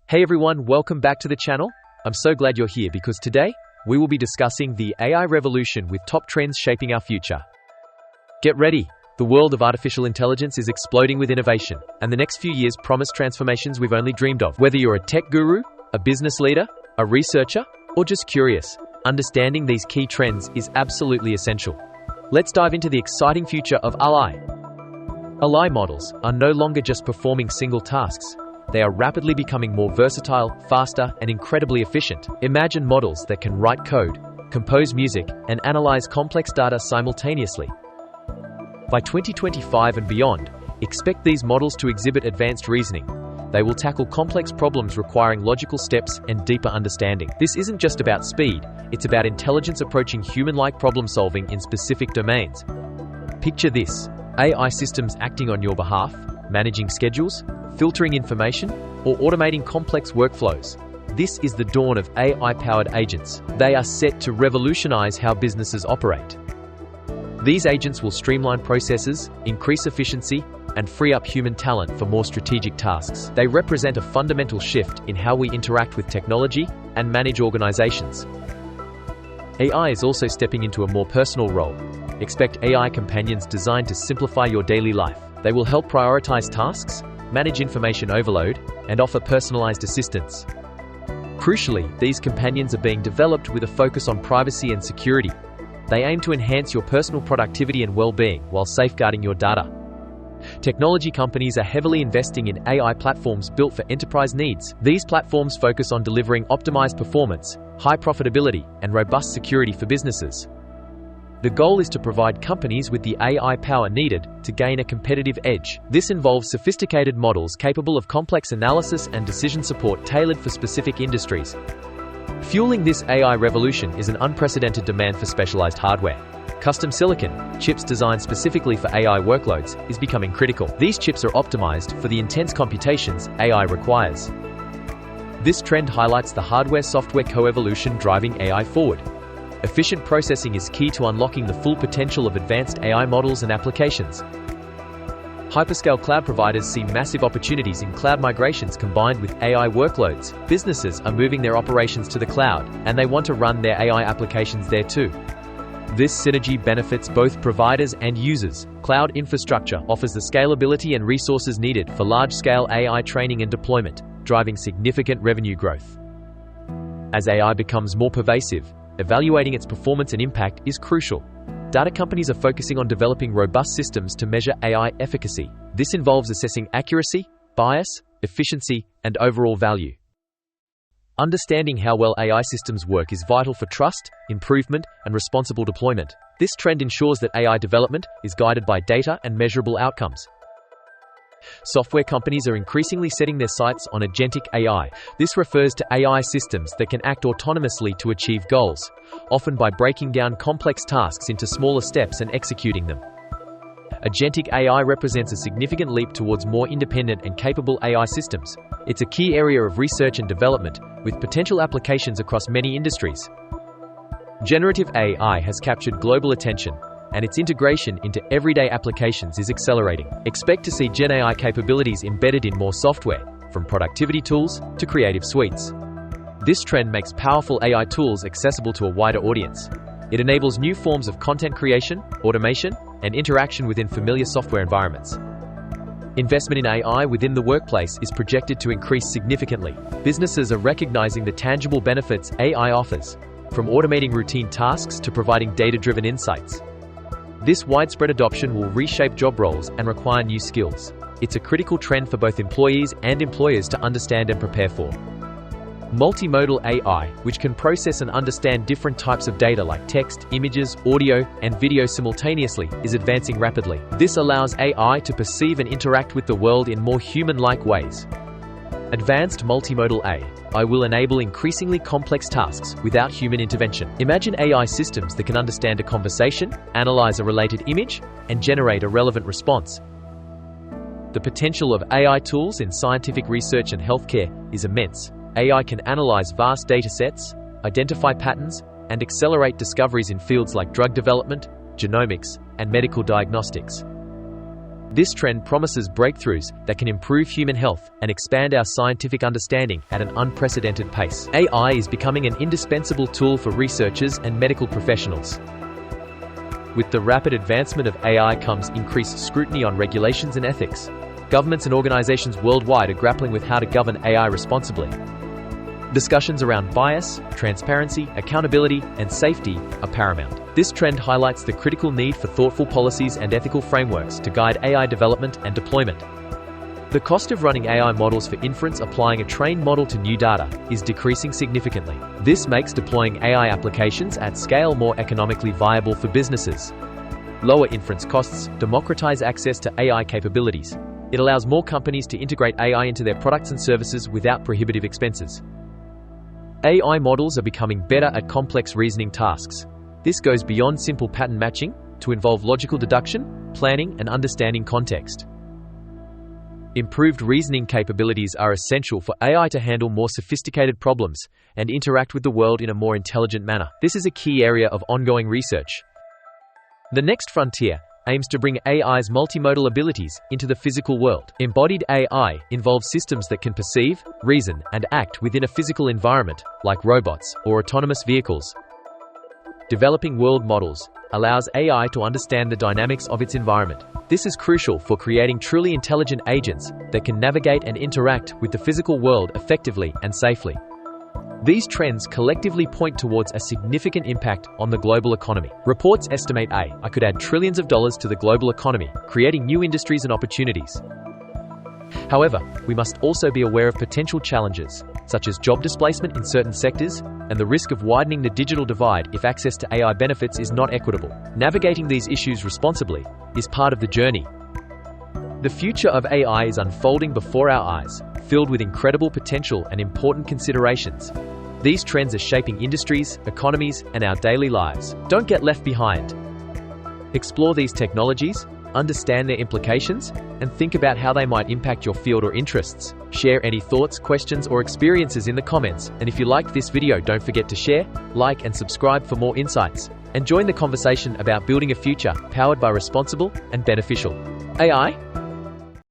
Hey everyone, welcome back to the channel. I'm so glad you're here because today, we will be discussing the AI revolution with top trends shaping our future. Get ready! The world of artificial intelligence is exploding with innovation, and the next few years promise transformations we've only dreamed of. Whether you're a tech guru, a business leader, a researcher, or just curious, understanding these key trends is absolutely essential. Let's dive into the exciting future of AI. AI models are no longer just performing single tasks. They are rapidly becoming more versatile, faster, and incredibly efficient. Imagine models that can write code, compose music, and analyze complex data simultaneously. By 2025 and beyond, expect these models to exhibit advanced reasoning. They will tackle complex problems requiring logical steps and deeper understanding. This isn't just about speed, it's about intelligence approaching human-like problem-solving in specific domains. Picture this: AI systems acting on your behalf, managing schedules, filtering information, or automating complex workflows. This is the dawn of AI-powered agents. They are set to revolutionize how businesses operate. These agents will streamline processes, increase efficiency, and free up human talent for more strategic tasks. They represent a fundamental shift in how we interact with technology and manage organizations. AI is also stepping into a more personal role. Expect AI companions designed to simplify your daily life. They will help prioritize tasks, manage information overload, and offer personalized assistance. Crucially, these companions are being developed with a focus on privacy and security. They aim to enhance your personal productivity and well-being while safeguarding your data. Technology companies are heavily investing in AI platforms built for enterprise needs. These platforms focus on delivering optimized performance, high profitability, and robust security for businesses. The goal is to provide companies with the AI power needed to gain a competitive edge. This involves sophisticated models capable of complex analysis and decision support tailored for specific industries. Fueling this AI revolution is an unprecedented demand for specialized hardware. Custom silicon, chips designed specifically for AI workloads, is becoming critical. These chips are optimized for the intense computations AI requires. This trend highlights the hardware-software coevolution driving AI forward. Efficient processing is key to unlocking the full potential of advanced AI models and applications. Hyperscale cloud providers see massive opportunities in cloud migrations combined with AI workloads. Businesses are moving their operations to the cloud, and they want to run their AI applications there too. This synergy benefits both providers and users. Cloud infrastructure offers the scalability and resources needed for large-scale AI training and deployment, driving significant revenue growth. As AI becomes more pervasive, evaluating its performance and impact is crucial. Data companies are focusing on developing robust systems to measure AI efficacy. This involves assessing accuracy, bias, efficiency, and overall value. Understanding how well AI systems work is vital for trust, improvement, and responsible deployment. This trend ensures that AI development is guided by data and measurable outcomes. Software companies are increasingly setting their sights on agentic AI. This refers to AI systems that can act autonomously to achieve goals, often by breaking down complex tasks into smaller steps and executing them. Agentic AI represents a significant leap towards more independent and capable AI systems. It's a key area of research and development, with potential applications across many industries. Generative AI has captured global attention, and its integration into everyday applications is accelerating. Expect to see Gen AI capabilities embedded in more software, from productivity tools to creative suites. This trend makes powerful AI tools accessible to a wider audience. It enables new forms of content creation, automation, and interaction within familiar software environments. Investment in AI within the workplace is projected to increase significantly. Businesses are recognizing the tangible benefits AI offers, from automating routine tasks to providing data-driven insights. This widespread adoption will reshape job roles and require new skills. It's a critical trend for both employees and employers to understand and prepare for. Multimodal AI, which can process and understand different types of data like text, images, audio, and video simultaneously, is advancing rapidly. This allows AI to perceive and interact with the world in more human-like ways. Advanced multimodal AI will enable increasingly complex tasks without human intervention. Imagine AI systems that can understand a conversation, analyze a related image, and generate a relevant response. The potential of AI tools in scientific research and healthcare is immense. AI can analyze vast data sets, identify patterns, and accelerate discoveries in fields like drug development, genomics, and medical diagnostics. This trend promises breakthroughs that can improve human health and expand our scientific understanding at an unprecedented pace. AI is becoming an indispensable tool for researchers and medical professionals. With the rapid advancement of AI comes increased scrutiny on regulations and ethics. Governments and organizations worldwide are grappling with how to govern AI responsibly. Discussions around bias, transparency, accountability, and safety are paramount. This trend highlights the critical need for thoughtful policies and ethical frameworks to guide AI development and deployment. The cost of running AI models for inference applying a trained model to new data is decreasing significantly. This makes deploying AI applications at scale more economically viable for businesses. Lower inference costs democratize access to AI capabilities. It allows more companies to integrate AI into their products and services without prohibitive expenses. AI models are becoming better at complex reasoning tasks. This goes beyond simple pattern matching to involve logical deduction, planning, and understanding context. Improved reasoning capabilities are essential for AI to handle more sophisticated problems and interact with the world in a more intelligent manner. This is a key area of ongoing research. The next frontier aims to bring AI's multimodal abilities into the physical world. Embodied AI involves systems that can perceive, reason, and act within a physical environment, like robots or autonomous vehicles. Developing world models allows AI to understand the dynamics of its environment. This is crucial for creating truly intelligent agents that can navigate and interact with the physical world effectively and safely. These trends collectively point towards a significant impact on the global economy. Reports estimate AI could add trillions of dollars to the global economy, creating new industries and opportunities. However, we must also be aware of potential challenges, such as job displacement in certain sectors and the risk of widening the digital divide if access to AI benefits is not equitable. Navigating these issues responsibly is part of the journey. The future of AI is unfolding before our eyes, filled with incredible potential and important considerations. These trends are shaping industries, economies, and our daily lives. Don't get left behind. Explore these technologies, understand their implications, and think about how they might impact your field or interests. Share any thoughts, questions, or experiences in the comments, and if you liked this video, don't forget to share, like, and subscribe for more insights. And join the conversation about building a future powered by responsible and beneficial AI.